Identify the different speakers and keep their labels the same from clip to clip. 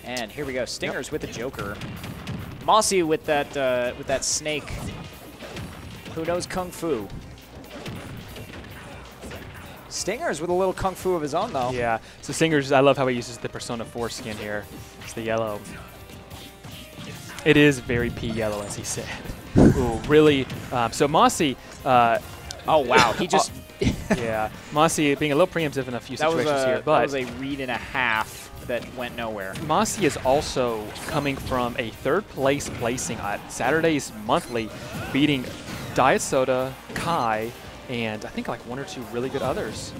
Speaker 1: And here we go. Stingers with the Joker. Mossy with that snake. Who knows Kung Fu? Stingers with a little Kung Fu of his own, though.
Speaker 2: Yeah. So Stingers, I love how he uses the Persona 4 skin here. It's the yellow. It is very pea yellow, as he said. Ooh, really. So Mossy.
Speaker 1: Oh, wow. He just...
Speaker 2: yeah. Mossy being a little preemptive in a few situations here. But
Speaker 1: that was a read and a half that went nowhere.
Speaker 2: Mossy is also coming from a third-place placing at Saturday's Monthly, beating Diet Soda, Kai, and I think like one or two really good others.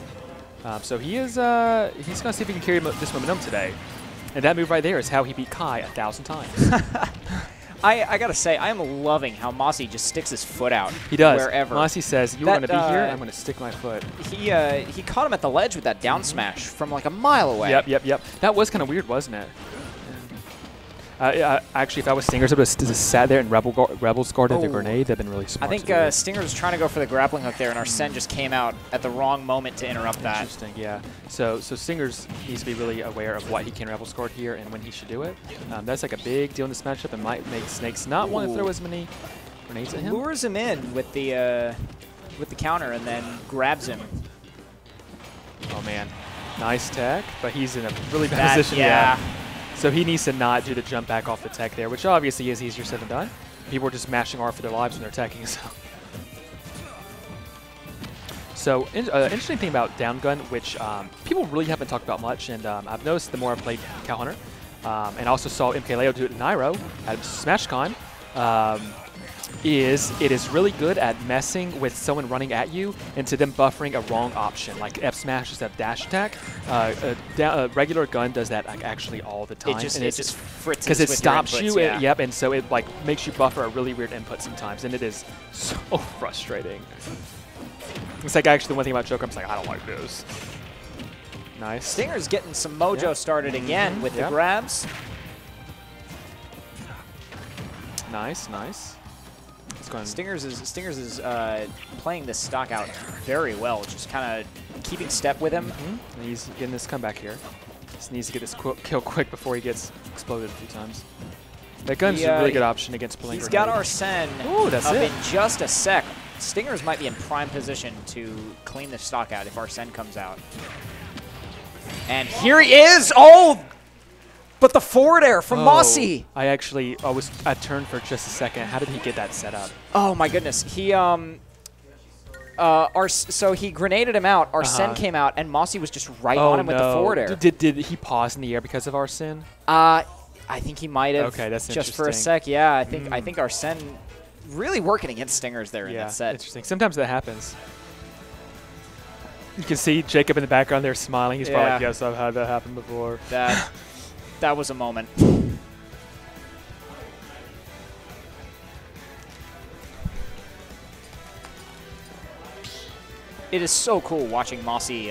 Speaker 2: So he is he's going to see if he can carry this momentum today. And that move right there is how he beat Kai 1,000 times.
Speaker 1: I gotta say, I am loving how Mossy just sticks his foot out.
Speaker 2: He does.
Speaker 1: Wherever.
Speaker 2: Mossy says, "You're going to be here. I'm going to stick my foot."
Speaker 1: He caught him at the ledge with that down smash from like a mile away.
Speaker 2: Yep. That was kind of weird, wasn't it? Actually, if I was Stingers, I would have just sat there and Rebels guarded the grenade. That'd been really smart.
Speaker 1: I think Stingers was trying to go for the grappling hook there, and Arsene just came out at the wrong moment to interrupt that.
Speaker 2: Interesting, yeah. So Stingers needs to be really aware of what he can Rebels guard here and when he should do it. That's like a big deal in this matchup and might make Snakes not want to throw as many grenades at him.
Speaker 1: Lures him in with the counter and then grabs him.
Speaker 2: Oh man, nice tech, but he's in a really bad position.
Speaker 1: Yeah.
Speaker 2: So he needs to not do the jump back off the tech there, which obviously is easier said than done. People are just mashing R for their lives when they're teching. So interesting thing about down gun, which people really haven't talked about much, and I've noticed the more I've played Cow Hunter, and also saw MKLeo do it in Nairo at SmashCon, is it is really good at messing with someone running at you into them buffering a wrong option. Like F smash is that dash attack. A regular gun does that like actually all the time.
Speaker 1: It just fritzes
Speaker 2: because it
Speaker 1: with
Speaker 2: stops
Speaker 1: your inputs,
Speaker 2: you.
Speaker 1: yeah.
Speaker 2: Yep, and so it like makes you buffer a really weird input sometimes, and it is so frustrating. It's like actually the one thing about Joker, I'm just like I don't like this. Nice.
Speaker 1: Stinger's getting some mojo started again with the grabs.
Speaker 2: Nice.
Speaker 1: Stingers is playing this stock out very well, just kind of keeping step with him.
Speaker 2: And he's getting this comeback here. Just needs to get this kill quick before he gets exploded a few times. That gun's a really good option against pulling.
Speaker 1: He's got Arsene
Speaker 2: up
Speaker 1: in just a sec. Stingers might be in prime position to clean the stock out if Arsene comes out. And here he is! Oh! But the forward air from Mossy.
Speaker 2: I turned for just a second. How did he get that set up?
Speaker 1: Oh my goodness. He so he grenaded him out. Arsene came out, and Mossy was just right on him with the forward air.
Speaker 2: Did he pause in the air because of Arsene?
Speaker 1: I think he might have.
Speaker 2: Okay, that's
Speaker 1: just for a sec. Yeah, I think Arsene really working against Stingers there in that set.
Speaker 2: Interesting. Sometimes that happens. You can see Jacob in the background there smiling. He's probably like, yes, I've had that happen before.
Speaker 1: That was a moment. It is so cool watching Mossy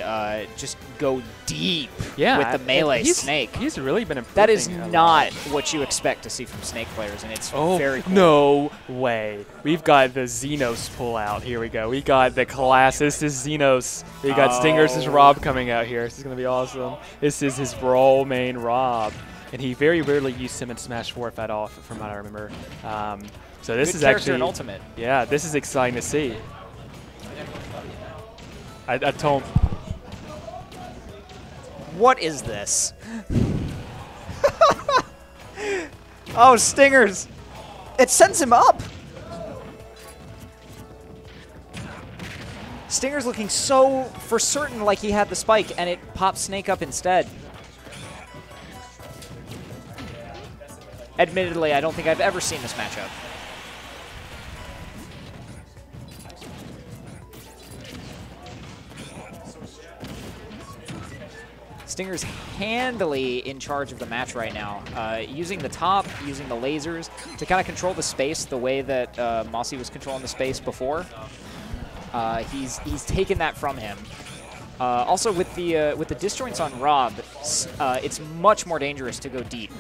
Speaker 1: just go deep with the melee snake.
Speaker 2: He's really been improving.
Speaker 1: That is not what you expect to see from snake players, and it's very cool.
Speaker 2: No way. We've got the Xenos pull out. Here we go. We got the class. This is Xenos. We got Stingers' Rob coming out here. This is going to be awesome. This is his role main Rob. And he very rarely used him in Smash 4, if at all, from what I remember. So this is actually
Speaker 1: an ultimate.
Speaker 2: Yeah, this is exciting to see. I told him.
Speaker 1: What is this? Oh, Stingers. It sends him up. Stingers looking so for certain like he had the spike, and it pops Snake up instead. Admittedly, I don't think I've ever seen this matchup. Stinger's handily in charge of the match right now, using the top, using the lasers to kind of control the space the way that Mossy was controlling the space before. He's taken that from him. Also, with the disjoints on Rob, it's much more dangerous to go deep.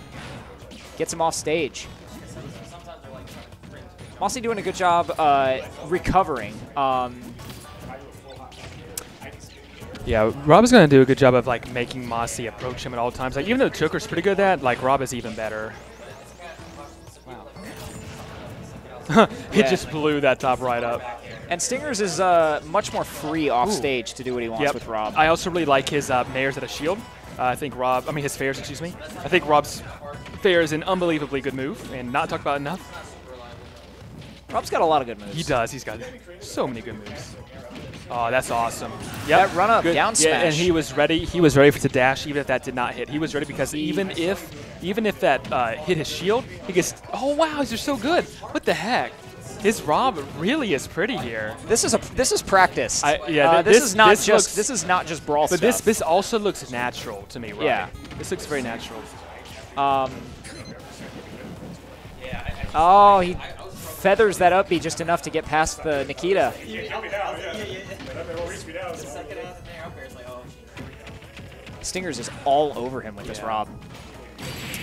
Speaker 1: Gets him off stage. Mossy doing a good job recovering.
Speaker 2: Yeah, Rob is going to do a good job of like making Mossy approach him at all times. Like even though Joker's pretty good at that, like Rob is even better. Wow. He just blew that top right up.
Speaker 1: And Stingers is much more free off stage to do what he wants with Rob.
Speaker 2: I also really like his nairs at a shield. I think his fairs, excuse me. I think Rob's fair is an unbelievably good move and not talked about enough.
Speaker 1: Rob's got a lot of good moves.
Speaker 2: He does. He's got so many good moves. Oh, that's awesome.
Speaker 1: Yep. That run up, down smash.
Speaker 2: Yeah, and he was ready. He was ready to dash, even if that did not hit. He was ready because even if that hit his shield, he gets. Oh wow, these are so good. What the heck? His Rob really is pretty here.
Speaker 1: This is practice.
Speaker 2: This
Speaker 1: is not just brawl
Speaker 2: but
Speaker 1: stuff.
Speaker 2: this also looks natural to me, right?
Speaker 1: Yeah.
Speaker 2: This looks very natural.
Speaker 1: Oh, he feathers that up just enough to get past the Nikita. Stingers is all over him with this Rob.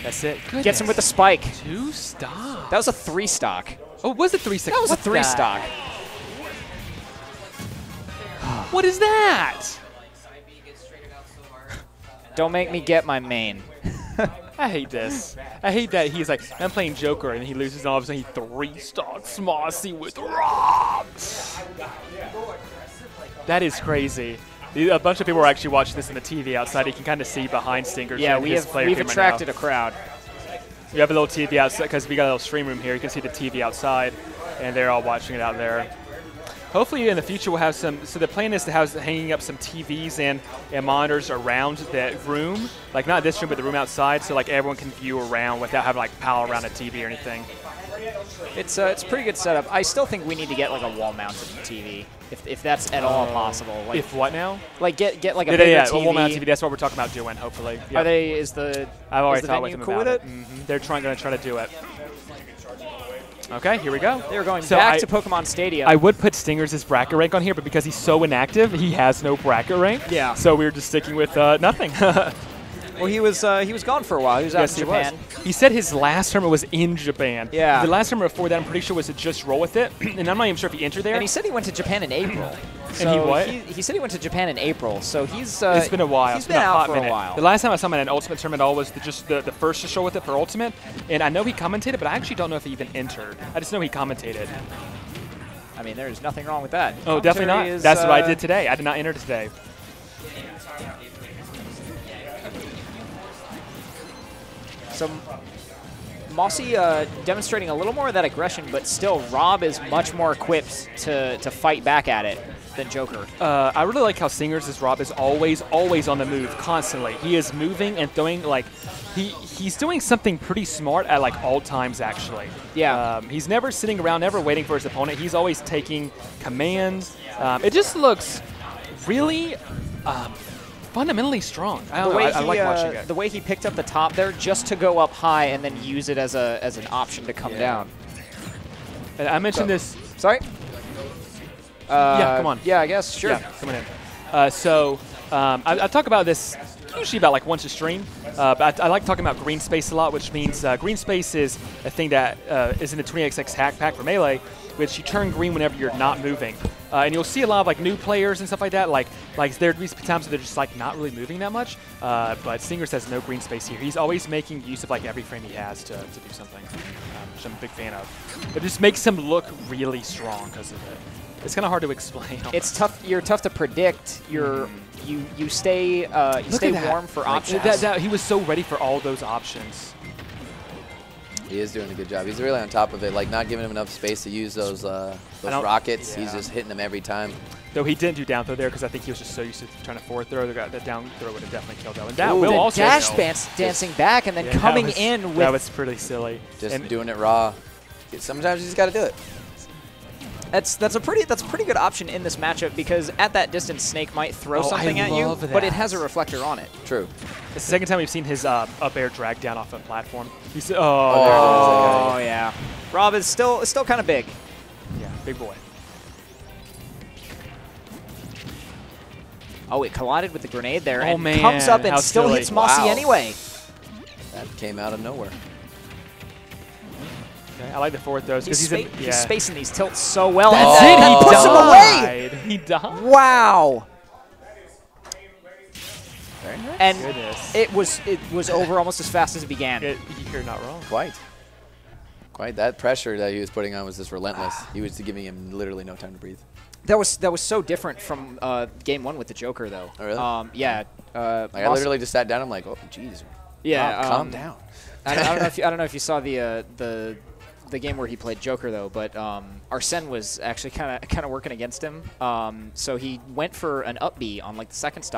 Speaker 2: That's it. Goodness.
Speaker 1: Gets him with the spike.
Speaker 2: 2 stock.
Speaker 1: That was a 3 stock.
Speaker 2: Oh, was it 3 stock?
Speaker 1: That was a 3 stock.
Speaker 2: What is that?
Speaker 1: Don't make me get my main.
Speaker 2: I hate this. I hate that he's like, I'm playing Joker, and he loses, and all of a sudden he 3 stocks Mossy with Rob. That is crazy. A bunch of people are actually watching this in the TV outside. You can kind of see behind Stingers.
Speaker 1: Yeah, we've attracted a crowd.
Speaker 2: We have a little TV outside because we got a little stream room here. You can see the TV outside, and they're all watching it out there. Hopefully in the future we'll have some, so the plan is to have hanging up some TVs and monitors around that room, like not this room but the room outside, so like everyone can view around without having like pal around a TV or anything.
Speaker 1: It's a pretty good setup. I still think we need to get like a wall-mounted TV, if that's at all possible. Like,
Speaker 2: if what now?
Speaker 1: Like get like a bigger TV.
Speaker 2: A wall-mounted TV. That's what we're talking about doing. Hopefully. Yep.
Speaker 1: Are they? Is the?
Speaker 2: I've already thought with them
Speaker 1: cool
Speaker 2: about
Speaker 1: with
Speaker 2: it. They're going to try to do it. Okay, here we go.
Speaker 1: They're going back to Pokemon Stadium.
Speaker 2: I would put Stingers' bracket rank on here, but because he's so inactive, he has no bracket rank.
Speaker 1: Yeah.
Speaker 2: So we're just sticking with nothing.
Speaker 1: Well, he was gone for a while. He was out in Japan.
Speaker 2: He said his last tournament was in Japan.
Speaker 1: Yeah.
Speaker 2: The last tournament before that, I'm pretty sure, was to just roll with it, and I'm not even sure if he entered there.
Speaker 1: And he said he went to Japan in April.
Speaker 2: And he what?
Speaker 1: He said he went to Japan in April, so he's.
Speaker 2: It's been a while.
Speaker 1: He's been out for a while.
Speaker 2: The last time I saw him at an Ultimate tournament all was just the first to show with it for Ultimate, and I know he commentated, but I actually don't know if he even entered. I just know he commentated.
Speaker 1: I mean, there's nothing wrong with that.
Speaker 2: Oh, definitely not. That's what I did today. I did not enter today.
Speaker 1: So Mossy demonstrating a little more of that aggression, but still Rob is much more equipped to fight back at it than Joker.
Speaker 2: I really like how Stingers' Rob is always on the move, constantly. He is moving and throwing, like, he's doing something pretty smart at, like, all times, actually.
Speaker 1: Yeah.
Speaker 2: He's never sitting around, never waiting for his opponent. He's always taking commands. It just looks really fundamentally strong. I like watching it.
Speaker 1: The way he picked up the top there just to go up high and then use it as an option to come down.
Speaker 2: And I mentioned this.
Speaker 1: Sorry?
Speaker 2: Yeah, come on.
Speaker 1: Yeah, I guess. Sure.
Speaker 2: Yeah, coming in. I talk about this usually about like once a stream, but I like talking about green space a lot, which means green space is a thing that is in the 20XX hack pack for Melee, which you turn green whenever you're not moving. And you'll see a lot of like new players and stuff like that. Like there'd be times where they're just like not really moving that much. But Stingers has no green space here. He's always making use of like every frame he has to do something, which I'm a big fan of. It just makes him look really strong because of it. It's kind of hard to explain.
Speaker 1: It's tough. You're tough to predict. You stay warm for options.
Speaker 2: He was so ready for all those options.
Speaker 3: He is doing a good job. He's really on top of it, like not giving him enough space to use those rockets. Yeah. He's just hitting them every time.
Speaker 2: Though he didn't do down throw there because I think he was just so used to trying to forward throw. That down throw would have definitely killed that one. That will also
Speaker 1: dash dancing back and then coming in with.
Speaker 2: That was pretty silly.
Speaker 3: Just doing it raw. Sometimes you just got to do it.
Speaker 1: That's a pretty good option in this matchup because at that distance, Snake might throw something at you, but it has a reflector on it.
Speaker 3: True.
Speaker 2: It's the second time we've seen his up air drag down off a platform. He's, there it is.
Speaker 1: Oh yeah. Rob is still kind of big.
Speaker 2: Yeah, big boy.
Speaker 1: Oh, it collided with the grenade there
Speaker 2: and
Speaker 1: man, comes up and still hits Mossy anyway.
Speaker 3: That came out of nowhere.
Speaker 2: Okay, I like the forward throws because
Speaker 1: he's spacing these tilts so well.
Speaker 2: That's it.
Speaker 1: He puts him away.
Speaker 2: He died.
Speaker 1: Wow.
Speaker 3: Very nice.
Speaker 1: And
Speaker 2: Goodness.
Speaker 1: it was over almost as fast as it began.
Speaker 2: You're not wrong.
Speaker 3: Quite. That pressure that he was putting on was just relentless. He was giving him literally no time to breathe.
Speaker 1: That was so different from game 1 with the Joker, though.
Speaker 3: Oh, really?
Speaker 1: Yeah.
Speaker 3: I literally just sat down. I'm like, oh, jeez.
Speaker 1: Yeah.
Speaker 3: Calm down.
Speaker 1: I don't know if you saw the game where he played Joker, though, but Arsene was actually kind of working against him. So he went for an up B on like the second stop.